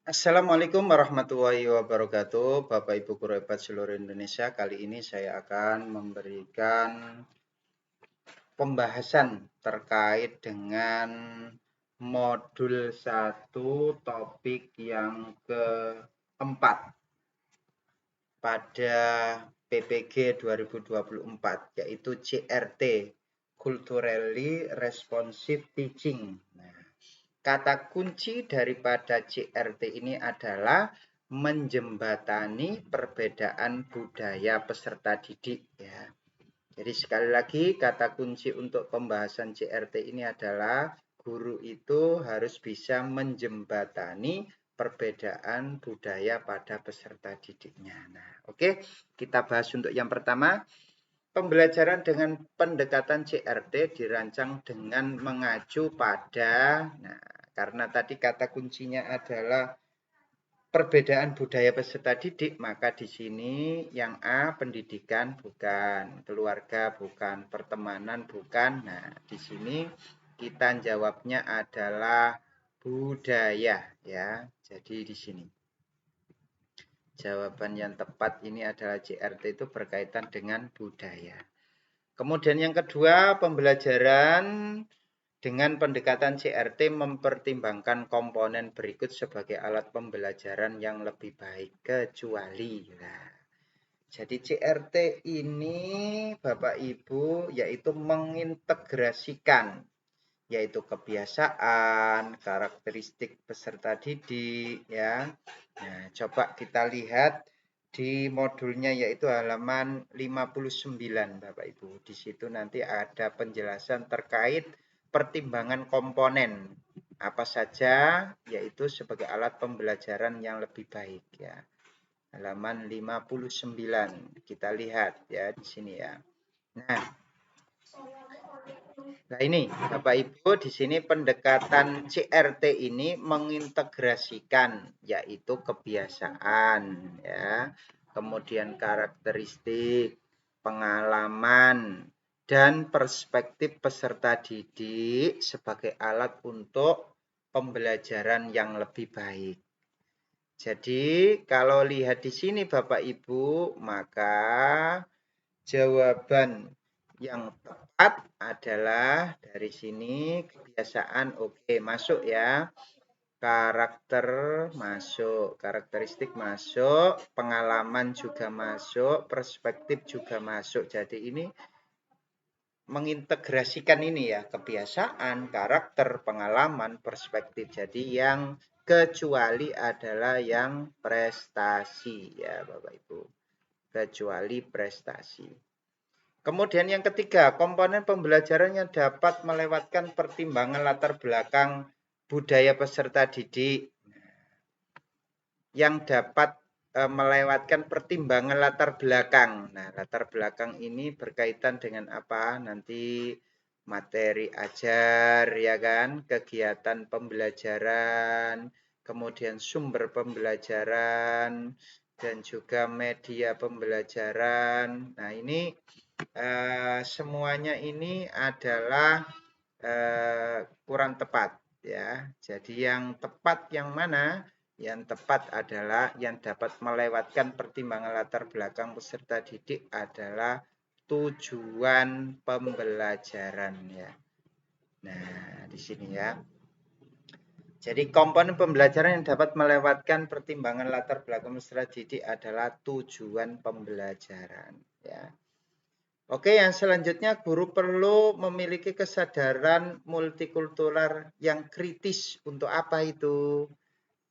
Assalamualaikum warahmatullahi wabarakatuh, Bapak Ibu guru hebat seluruh Indonesia. Kali ini saya akan memberikan pembahasan terkait dengan modul 1 topik yang keempat pada PPG 2024, yaitu CRT, Culturally Responsive Teaching. Nah, kata kunci daripada CRT ini adalah menjembatani perbedaan budaya peserta didik ya. Jadi sekali lagi kata kunci untuk pembahasan CRT ini adalah guru itu harus bisa menjembatani perbedaan budaya pada peserta didiknya. Nah, oke, kita bahas untuk yang pertama. Pembelajaran dengan pendekatan CRT dirancang dengan mengacu pada, nah, karena tadi kata kuncinya adalah perbedaan budaya peserta didik, maka di sini yang A pendidikan bukan, keluarga bukan, pertemanan bukan. Nah, di sini kita jawabnya adalah budaya ya. Jadi di sini jawaban yang tepat ini adalah CRT itu berkaitan dengan budaya. Kemudian yang kedua, pembelajaran dengan pendekatan CRT mempertimbangkan komponen berikut sebagai alat pembelajaran yang lebih baik, kecuali. Nah, jadi CRT ini Bapak Ibu yaitu mengintegrasikan, yaitu kebiasaan, karakteristik peserta didik ya. Nah, coba kita lihat di modulnya yaitu halaman 59 Bapak Ibu. Di situ nanti ada penjelasan terkait pertimbangan komponen apa saja yaitu sebagai alat pembelajaran yang lebih baik ya. Halaman 59. Kita lihat ya di sini ya. Nah, ini Bapak Ibu di sini pendekatan CRT ini mengintegrasikan yaitu kebiasaan ya, kemudian karakteristik, pengalaman dan perspektif peserta didik sebagai alat untuk pembelajaran yang lebih baik. Jadi, kalau lihat di sini Bapak Ibu, maka jawaban yang tepat adalah dari sini kebiasaan oke, masuk ya. Karakter masuk, karakteristik masuk, pengalaman juga masuk, perspektif juga masuk. Jadi ini mengintegrasikan ini ya, kebiasaan, karakter, pengalaman, perspektif. Jadi yang kecuali adalah yang prestasi ya Bapak Ibu. Kecuali prestasi. Kemudian yang ketiga, komponen pembelajaran yang dapat melewatkan pertimbangan latar belakang budaya peserta didik. Yang dapat melewatkan pertimbangan latar belakang. Nah, latar belakang ini berkaitan dengan apa? Nanti materi ajar, ya kan? Kegiatan pembelajaran, kemudian sumber pembelajaran, dan juga media pembelajaran. Nah, ini semuanya ini adalah kurang tepat ya. Jadi yang tepat yang mana? Yang tepat adalah yang dapat melewatkan pertimbangan latar belakang peserta didik adalah tujuan pembelajaran ya. Nah, di sini ya. Jadi komponen pembelajaran yang dapat melewatkan pertimbangan latar belakang peserta didik adalah tujuan pembelajaran ya. Oke, yang selanjutnya guru perlu memiliki kesadaran multikultural yang kritis. Untuk apa itu?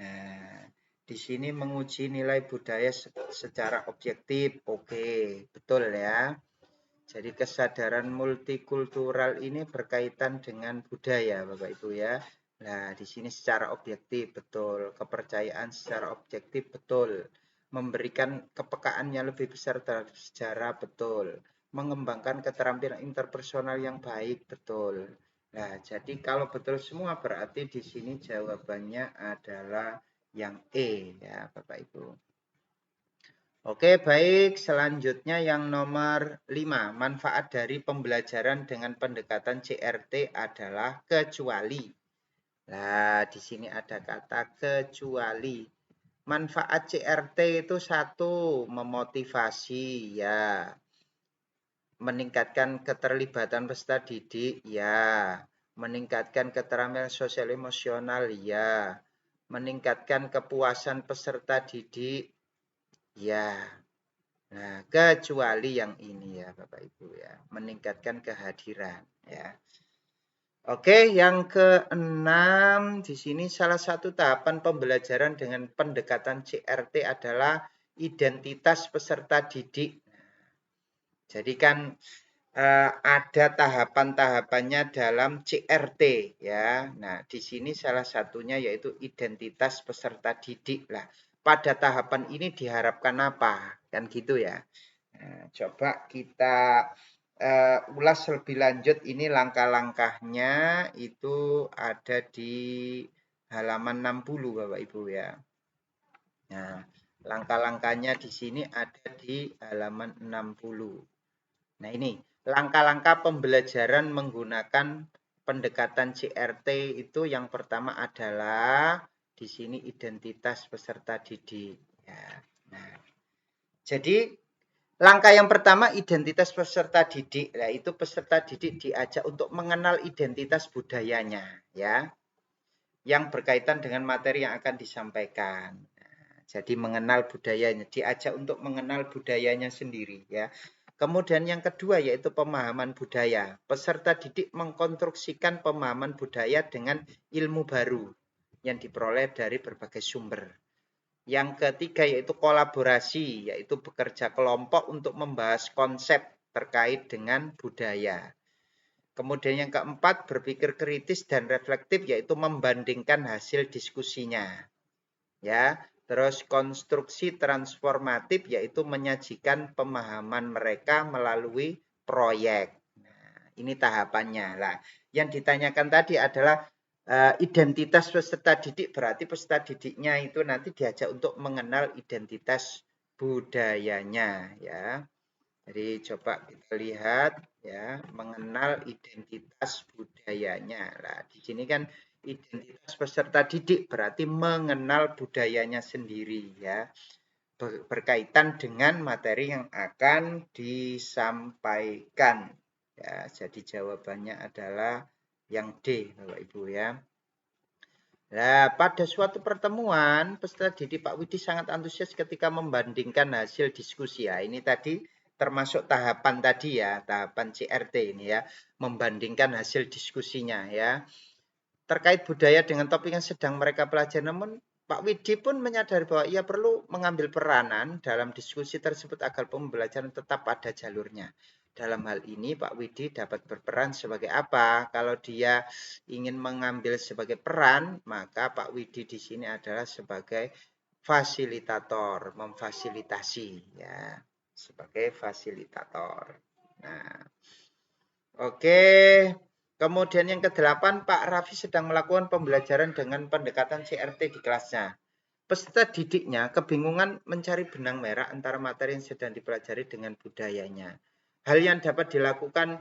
Nah, di sini menguji nilai budaya secara objektif. Oke, betul ya. Jadi kesadaran multikultural ini berkaitan dengan budaya, Bapak Ibu ya. Nah, di sini secara objektif betul, kepercayaan secara objektif betul, memberikan kepekaan yang lebih besar terhadap sejarah betul, mengembangkan keterampilan interpersonal yang baik betul. Nah, jadi kalau betul semua berarti di sini jawabannya adalah yang E ya, Bapak Ibu. Oke, baik. Selanjutnya yang nomor 5. Manfaat dari pembelajaran dengan pendekatan CRT adalah kecuali. Nah, di sini ada kata kecuali. Manfaat CRT itu satu, memotivasi ya. Meningkatkan keterlibatan peserta didik ya. Meningkatkan keterampilan sosial emosional ya. Meningkatkan kepuasan peserta didik ya. Nah, kecuali yang ini ya Bapak Ibu ya. Meningkatkan kehadiran ya. Oke, yang keenam di sini salah satu tahapan pembelajaran dengan pendekatan CRT adalah identitas peserta didik. Jadi kan ada tahapan-tahapannya dalam CRT ya. Nah, di sini salah satunya yaitu identitas peserta didik lah. Pada tahapan ini diharapkan apa? Kan gitu ya. Nah, coba kita ulas lebih lanjut. Ini langkah-langkahnya itu ada di halaman 60 Bapak Ibu ya. Nah, langkah-langkahnya di sini ada di halaman 60. Nah, ini langkah-langkah pembelajaran menggunakan pendekatan CRT itu yang pertama adalah di sini identitas peserta didik ya. Nah, jadi langkah yang pertama identitas peserta didik. Nah, itu peserta didik diajak untuk mengenal identitas budayanya ya, yang berkaitan dengan materi yang akan disampaikan. Nah, jadi mengenal budayanya, diajak untuk mengenal budayanya sendiri ya. Kemudian yang kedua yaitu pemahaman budaya. Peserta didik mengkonstruksikan pemahaman budaya dengan ilmu baru yang diperoleh dari berbagai sumber. Yang ketiga yaitu kolaborasi, yaitu bekerja kelompok untuk membahas konsep terkait dengan budaya. Kemudian yang keempat berpikir kritis dan reflektif, yaitu membandingkan hasil diskusinya. Ya, terus konstruksi transformatif, yaitu menyajikan pemahaman mereka melalui proyek. Nah, ini tahapannya. Nah, yang ditanyakan tadi adalah identitas peserta didik, berarti peserta didiknya itu nanti diajak untuk mengenal identitas budayanya ya. Jadi coba kita lihat ya, mengenal identitas budayanya. Nah, di sini kan identitas peserta didik berarti mengenal budayanya sendiri ya. Berkaitan dengan materi yang akan disampaikan. Ya, jadi jawabannya adalah yang D, Bapak Ibu ya. Nah, pada suatu pertemuan, peserta didik Pak Widi sangat antusias ketika membandingkan hasil diskusi ya. Ini tadi termasuk tahapan tadi ya, tahapan CRT ini ya, membandingkan hasil diskusinya ya. Terkait budaya dengan topik yang sedang mereka pelajari, namun Pak Widi pun menyadari bahwa ia perlu mengambil peranan dalam diskusi tersebut agar pembelajaran tetap pada jalurnya. Dalam hal ini Pak Widi dapat berperan sebagai apa? Kalau dia ingin mengambil sebagai peran, maka Pak Widi di sini adalah sebagai fasilitator, memfasilitasi ya, sebagai fasilitator. Nah, oke. Kemudian yang ke-8, Pak Raffi sedang melakukan pembelajaran dengan pendekatan CRT di kelasnya. Peserta didiknya kebingungan mencari benang merah antara materi yang sedang dipelajari dengan budayanya. Hal yang dapat dilakukan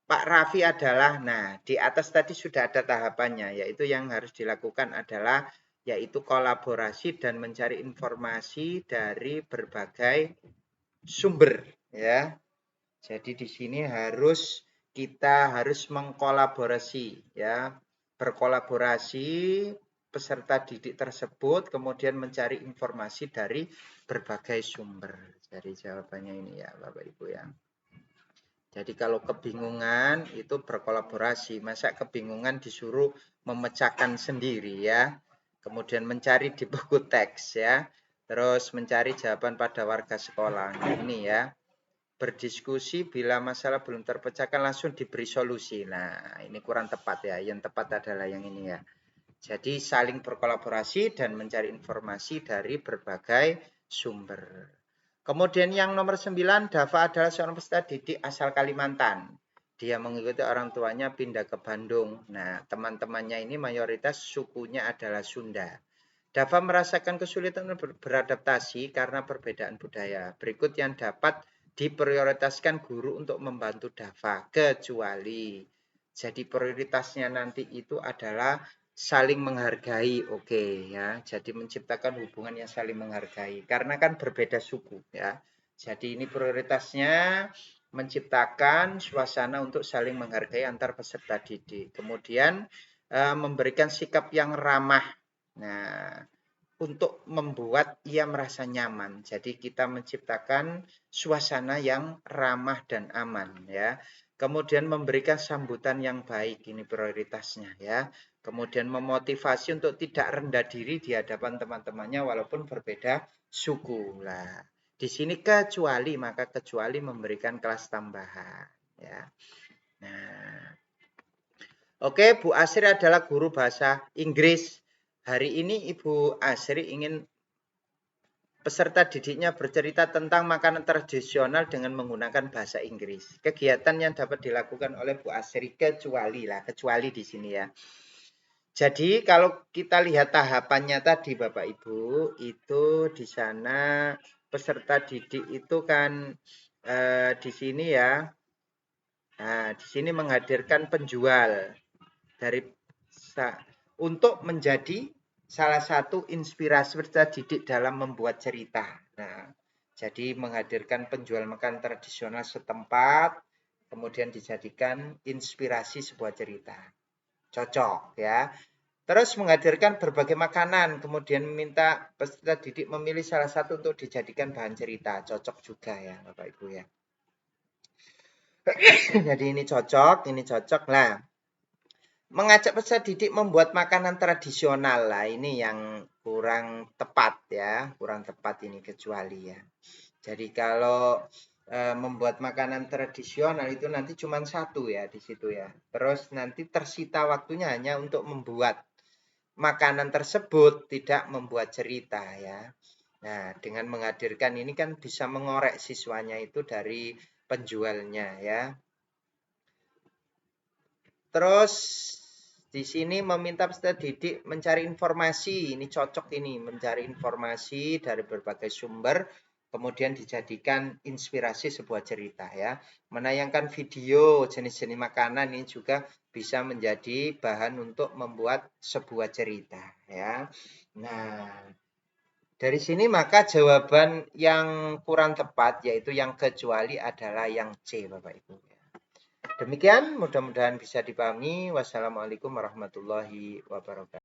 Pak Raffi adalah, nah di atas tadi sudah ada tahapannya, yaitu yang harus dilakukan adalah yaitu kolaborasi dan mencari informasi dari berbagai sumber ya. Jadi di sini kita harus mengkolaborasi ya, berkolaborasi peserta didik tersebut kemudian mencari informasi dari berbagai sumber. Jadi jawabannya ini ya Bapak Ibu ya. Jadi kalau kebingungan itu berkolaborasi, masa kebingungan disuruh memecahkan sendiri ya. Kemudian mencari di buku teks ya. Terus mencari jawaban pada warga sekolah. Nah, ini ya. Berdiskusi bila masalah belum terpecahkan langsung diberi solusi. Nah, ini kurang tepat ya. Yang tepat adalah yang ini ya. Jadi saling berkolaborasi dan mencari informasi dari berbagai sumber. Kemudian yang nomor 9, Dava adalah seorang peserta didik asal Kalimantan. Dia mengikuti orang tuanya pindah ke Bandung. Nah, teman-temannya ini mayoritas sukunya adalah Sunda. Dava merasakan kesulitan beradaptasi karena perbedaan budaya. Berikut yang dapat diprioritaskan guru untuk membantu Dava, kecuali. Jadi prioritasnya nanti itu adalah saling menghargai, oke ya. Jadi menciptakan hubungan yang saling menghargai karena kan berbeda suku ya. Jadi ini prioritasnya menciptakan suasana untuk saling menghargai antar peserta didik. Kemudian memberikan sikap yang ramah. Nah, untuk membuat ia merasa nyaman. Jadi kita menciptakan suasana yang ramah dan aman ya. Kemudian memberikan sambutan yang baik, ini prioritasnya ya. Kemudian memotivasi untuk tidak rendah diri di hadapan teman-temannya walaupun berbeda suku. Lah, di sini kecuali, maka kecuali memberikan kelas tambahan ya. Nah, oke, Bu Asri adalah guru bahasa Inggris. Hari ini Ibu Asri ingin peserta didiknya bercerita tentang makanan tradisional dengan menggunakan bahasa Inggris. Kegiatan yang dapat dilakukan oleh Bu Asri kecuali di sini ya. Jadi kalau kita lihat tahapannya tadi Bapak Ibu, itu di sana peserta didik itu kan di sini ya. Nah, di sini menghadirkan penjual dari untuk menjadi salah satu inspirasi peserta didik dalam membuat cerita. Nah, jadi menghadirkan penjual makanan tradisional setempat, kemudian dijadikan inspirasi sebuah cerita. Cocok ya. Terus menghadirkan berbagai makanan, kemudian meminta peserta didik memilih salah satu untuk dijadikan bahan cerita. Cocok juga ya Bapak Ibu ya. Jadi ini cocok. Nah, mengajak peserta didik membuat makanan tradisional lah, ini yang kurang tepat ya, kurang tepat ini kecuali ya. Jadi kalau membuat makanan tradisional itu nanti cuma satu ya di situ ya. Terus nanti tersita waktunya hanya untuk membuat makanan tersebut, tidak membuat cerita ya. Nah, dengan menghadirkan ini kan bisa mengorek siswanya itu dari penjualnya ya. Terus di sini meminta peserta didik mencari informasi, ini cocok ini, mencari informasi dari berbagai sumber, kemudian dijadikan inspirasi sebuah cerita ya. Menayangkan video jenis-jenis makanan ini juga bisa menjadi bahan untuk membuat sebuah cerita ya. Nah, dari sini maka jawaban yang kurang tepat yaitu yang kecuali adalah yang C Bapak Ibu. Demikian, mudah-mudahan bisa dipahami. Wassalamualaikum warahmatullahi wabarakatuh.